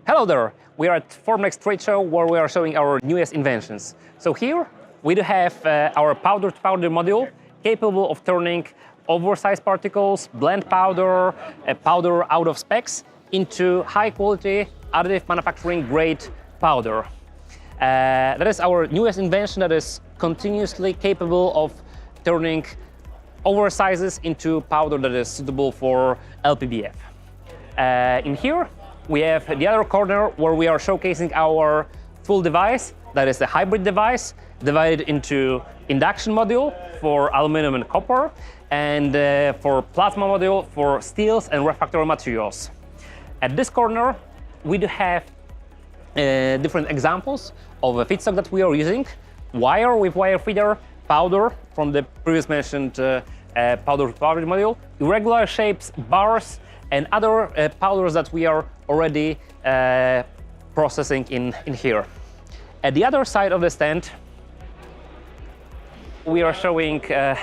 Hello there! We are at Formnext trade show where we are showing our newest inventions. So here we do have our powder-to-powder module capable of turning oversized particles, blend powder, powder out of specs into high-quality additive manufacturing grade powder. That is our newest invention that is continuously capable of turning oversizes into powder that is suitable for LPBF. In here, we have the other corner where we are showcasing our full device, that is the hybrid device, divided into induction module for aluminum and copper, and for plasma module for steels and refractory materials. At this corner, we do have different examples of a feedstock that we are using: wire with wire feeder, powder from the previous mentioned powder-to-powder module, irregular shapes, bars, and other powders that we are already processing in here. At the other side of the stand, we are showing a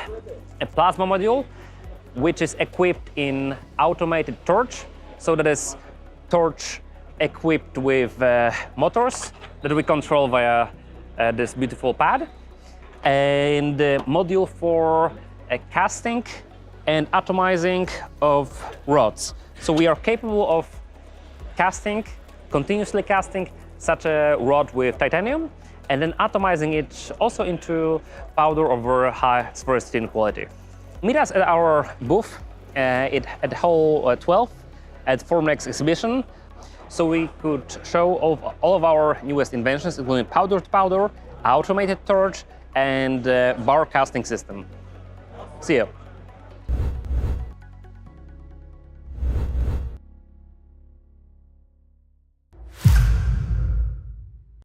plasma module, which is equipped in automated torch. So that is torch equipped with motors that we control via this beautiful pad, and a module for casting and atomizing of rods. So we are capable of casting, continuously casting such a rod with titanium, and then atomizing it also into powder of very high sphericity quality. Meet us at our booth at Hall 12 at Formnext exhibition, so we could show all of our newest inventions, including powder-to-powder, automated torch, and bar casting system. See you.